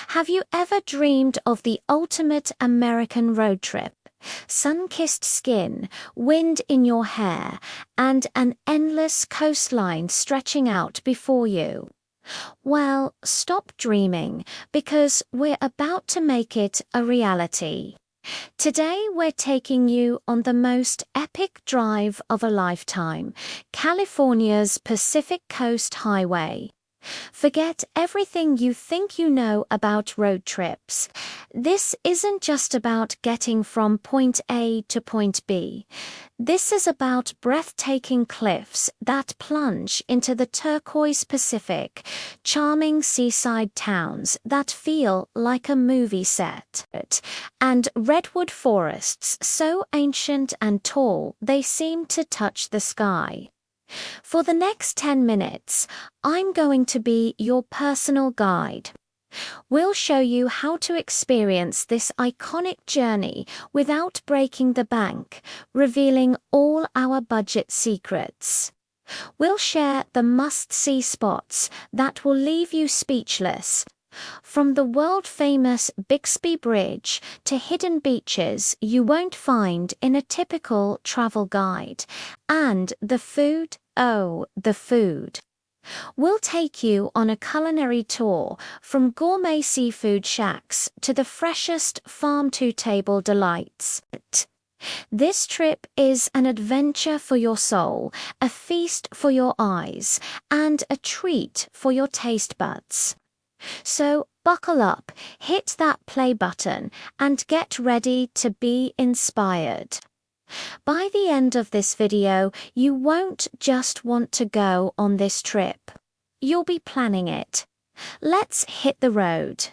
Have you ever dreamed of the ultimate American road trip? Sun-kissed skin, wind in your hair, and an endless coastline stretching out before you. Well, stop dreaming, because we're about to make it a reality. Today we're taking you on the most epic drive of a lifetime, California's Pacific Coast Highway. Forget everything you think you know about road trips. This isn't just about getting from point A to point B. This is about breathtaking cliffs that plunge into the turquoise Pacific, charming seaside towns that feel like a movie set, and redwood forests so ancient and tall they seem to touch the sky. For the next 10 minutes, I'm going to be your personal guide. We'll show you how to experience this iconic journey without breaking the bank, revealing all our budget secrets. We'll share the must-see spots that will leave you speechless. From the world-famous Bixby Bridge to hidden beaches you won't find in a typical travel guide. And the food, oh, the food. We'll take you on a culinary tour from gourmet seafood shacks to the freshest farm-to-table delights. This trip is an adventure for your soul, a feast for your eyes, and a treat for your taste buds. So buckle up, hit that play button, and get ready to be inspired. By the end of this video, you won't just want to go on this trip. You'll be planning it. Let's hit the road.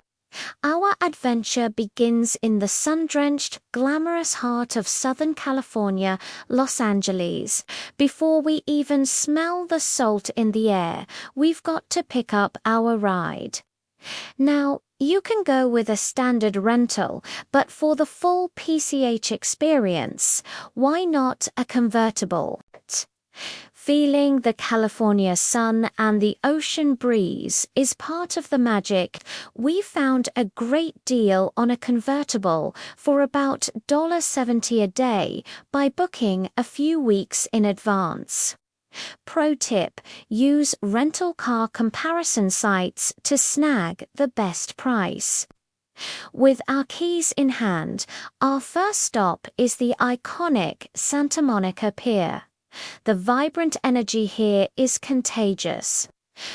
Our adventure begins in the sun-drenched, glamorous heart of Southern California, Los Angeles. Before we even smell the salt in the air, we've got to pick up our ride. Now, you can go with a standard rental, but for the full PCH experience, why not a convertible? Feeling the California sun and the ocean breeze is part of the magic. We found a great deal on a convertible for about $70 a day by booking a few weeks in advance. Pro tip: use rental car comparison sites to snag the best price. With our keys in hand, our first stop is the iconic Santa Monica Pier. The vibrant energy here is contagious.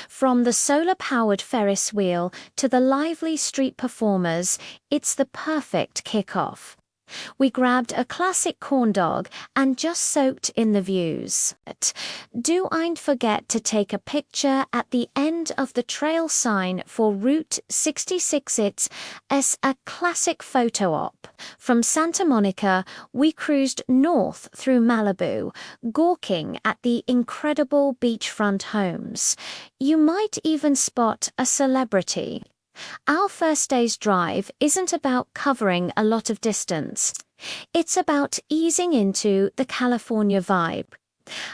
From the solar-powered Ferris wheel to the lively street performers, it's the perfect kickoff. We grabbed a classic corn dog and just soaked in the views. Do not forget to take a picture at the end of the trail sign for Route 66. It's a classic photo op. From Santa Monica, we cruised north through Malibu, gawking at the incredible beachfront homes. You might even spot a celebrity. Our first day's drive isn't about covering a lot of distance. It's about easing into the California vibe.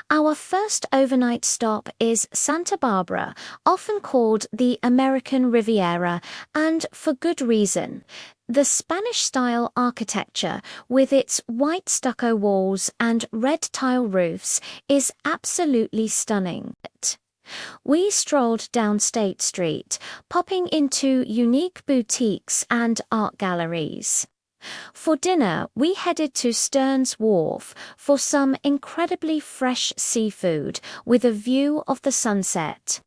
Our first overnight stop is Santa Barbara, often called the American Riviera, and for good reason. The Spanish-style architecture, with its white stucco walls and red tile roofs, is absolutely stunning. We strolled down State Street, popping into unique boutiques and art galleries. For dinner, we headed to Stearns Wharf for some incredibly fresh seafood with a view of the sunset.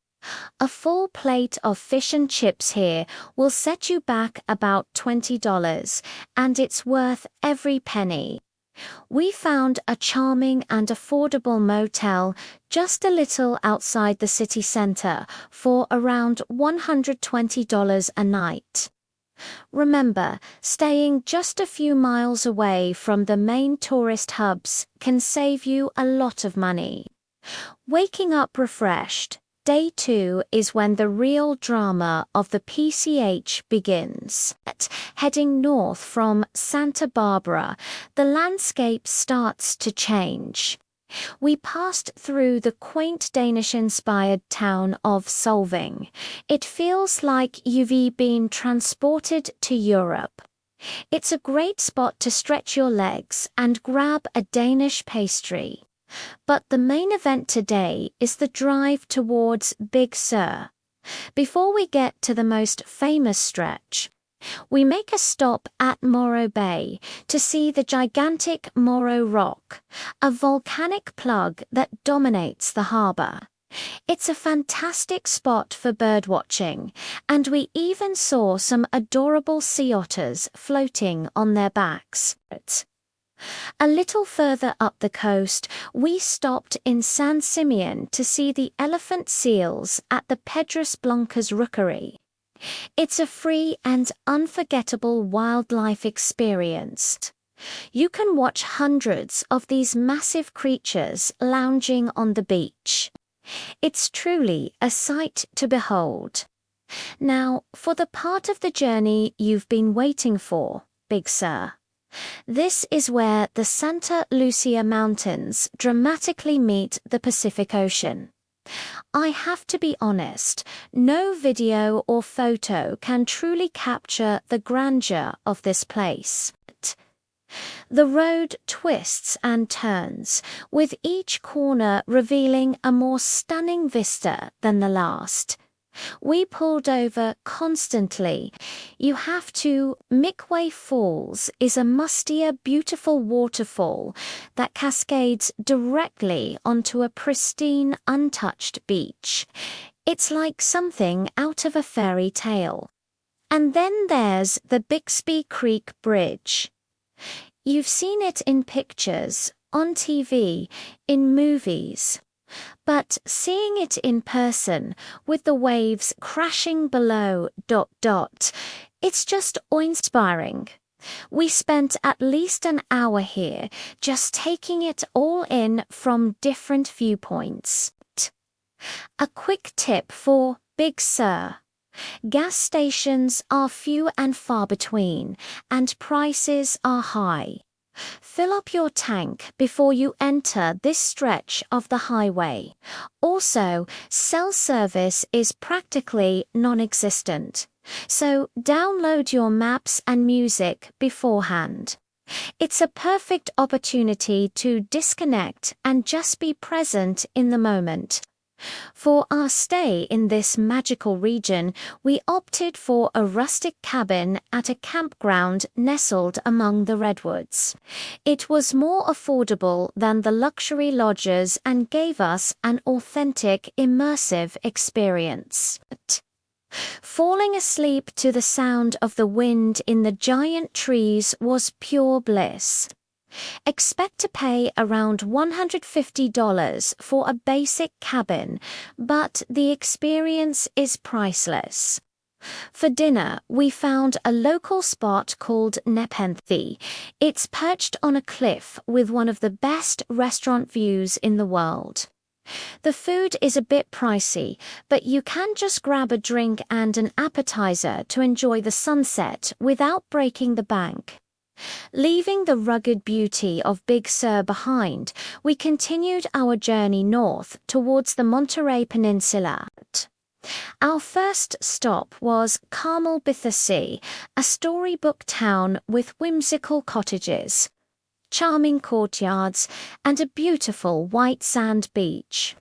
A full plate of fish and chips here will set you back about $20, and it's worth every penny. We found a charming and affordable motel just a little outside the city center for around $120 a night. Remember, staying just a few miles away from the main tourist hubs can save you a lot of money. Waking up refreshed, Day 2 is when the real drama of the PCH begins. Heading north from Santa Barbara, the landscape starts to change. We passed through the quaint Danish-inspired town of Solving. It feels like you've been transported to Europe. It's a great spot to stretch your legs and grab a Danish pastry. But the main event today is the drive towards Big Sur. Before we get to the most famous stretch, we make a stop at Morro Bay to see the gigantic Morro Rock, a volcanic plug that dominates the harbor. It's a fantastic spot for birdwatching, and we even saw some adorable sea otters floating on their backs. A little further up the coast, we stopped in San Simeon to see the elephant seals at the Pedras Blancas rookery. It's a free and unforgettable wildlife experience. You can watch hundreds of these massive creatures lounging on the beach. It's truly a sight to behold. Now, for the part of the journey you've been waiting for, Big Sur. This is where the Santa Lucia Mountains dramatically meet the Pacific Ocean. I have to be honest, no video or photo can truly capture the grandeur of this place. The road twists and turns, with each corner revealing a more stunning vista than the last. We pulled over constantly. You have to. Midway Falls is a mustier, beautiful waterfall that cascades directly onto a pristine, untouched beach. It's like something out of a fairy tale. And then there's the Bixby Bridge. You've seen it in pictures, on TV, in movies. But seeing it in person, with the waves crashing below, it's just awe-inspiring. We spent at least an hour here, just taking it all in from different viewpoints. A quick tip for Big Sur. Gas stations are few and far between, and prices are high. Fill up your tank before you enter this stretch of the highway. Also, cell service is practically non-existent, so download your maps and music beforehand. It's a perfect opportunity to disconnect and just be present in the moment. For our stay in this magical region, we opted for a rustic cabin at a campground nestled among the redwoods. It was more affordable than the luxury lodges and gave us an authentic, immersive experience. Falling asleep to the sound of the wind in the giant trees was pure bliss. Expect to pay around $150 for a basic cabin, but the experience is priceless. For dinner, we found a local spot called Nepenthe. It's perched on a cliff with one of the best restaurant views in the world. The food is a bit pricey, but you can just grab a drink and an appetizer to enjoy the sunset without breaking the bank. Leaving the rugged beauty of Big Sur behind, we continued our journey north towards the Monterey Peninsula. Our first stop was Carmel-by-the-Sea, a storybook town with whimsical cottages, charming courtyards, and a beautiful white sand beach.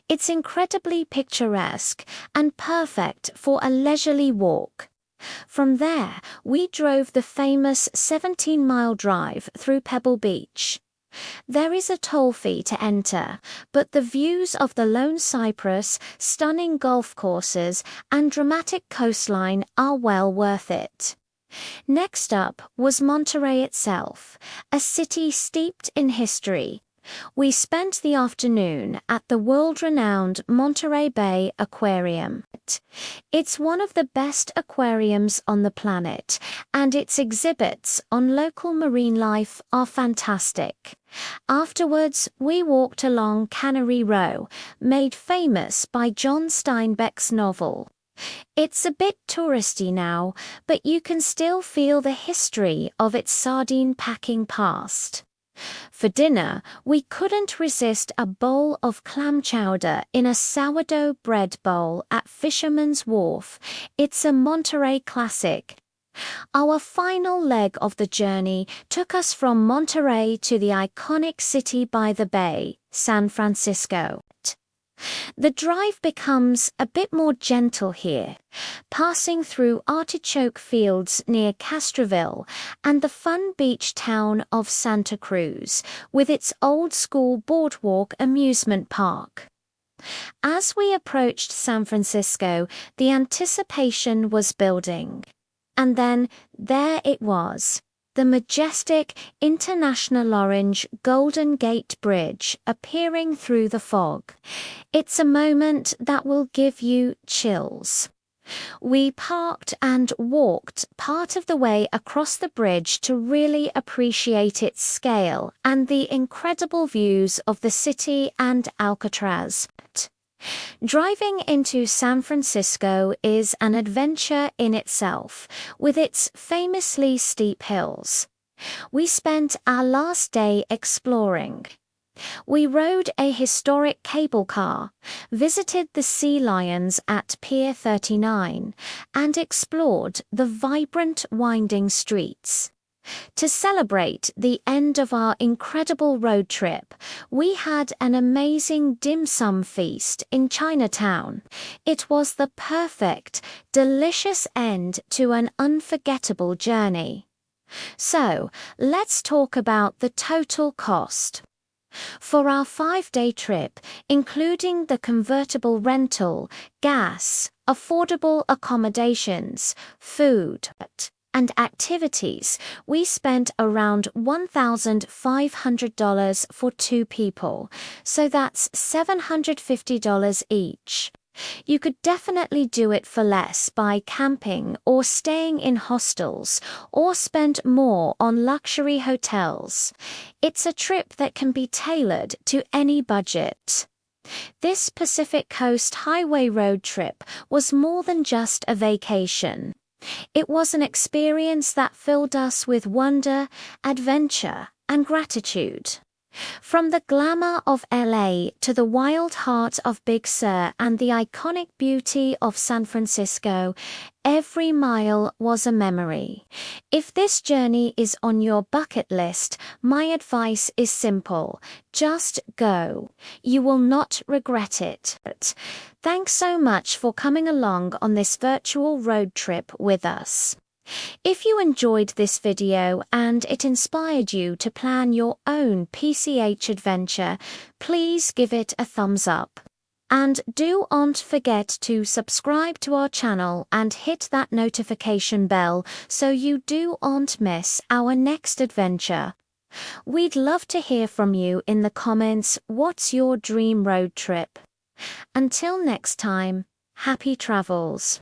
It's incredibly picturesque and perfect for a leisurely walk. From there, we drove the famous 17-mile drive through Pebble Beach. There is a toll fee to enter, but the views of the Lone Cypress, stunning golf courses, and dramatic coastline are well worth it. Next up was Monterey itself, a city steeped in history. We spent the afternoon at the world-renowned Monterey Bay Aquarium. It's one of the best aquariums on the planet, and its exhibits on local marine life are fantastic. Afterwards, we walked along Cannery Row, made famous by John Steinbeck's novel. It's a bit touristy now, but you can still feel the history of its sardine-packing past. For dinner, we couldn't resist a bowl of clam chowder in a sourdough bread bowl at Fisherman's Wharf. It's a Monterey classic. Our final leg of the journey took us from Monterey to the iconic city by the bay, San Francisco. The drive becomes a bit more gentle here, passing through artichoke fields near Castroville and the fun beach town of Santa Cruz, with its old-school boardwalk amusement park. As we approached San Francisco, the anticipation was building. And then there it was, the majestic International Orange Golden Gate Bridge appearing through the fog. It's a moment that will give you chills. We parked and walked part of the way across the bridge to really appreciate its scale and the incredible views of the city and Alcatraz. Driving into San Francisco is an adventure in itself, with its famously steep hills. We spent our last day exploring. We rode a historic cable car, visited the sea lions at Pier 39, and explored the vibrant winding streets. To celebrate the end of our incredible road trip, we had an amazing dim sum feast in Chinatown. It was the perfect, delicious end to an unforgettable journey. So, let's talk about the total cost. For our 5-day trip, including the convertible rental, gas, affordable accommodations, food, and activities, we spent around $1,500 for 2 people, so that's $750 each. You could definitely do it for less by camping or staying in hostels, or spend more on luxury hotels. It's a trip that can be tailored to any budget. This Pacific Coast Highway road trip was more than just a vacation. It was an experience that filled us with wonder, adventure, and gratitude. From the glamour of LA to the wild heart of Big Sur and the iconic beauty of San Francisco, every mile was a memory. If this journey is on your bucket list, my advice is simple: just go. You will not regret it. Thanks so much for coming along on this virtual road trip with us. If you enjoyed this video and it inspired you to plan your own PCH adventure, please give it a thumbs up. And do not forget to subscribe to our channel and hit that notification bell so you do not miss our next adventure. We'd love to hear from you in the comments. What's your dream road trip? Until next time, happy travels.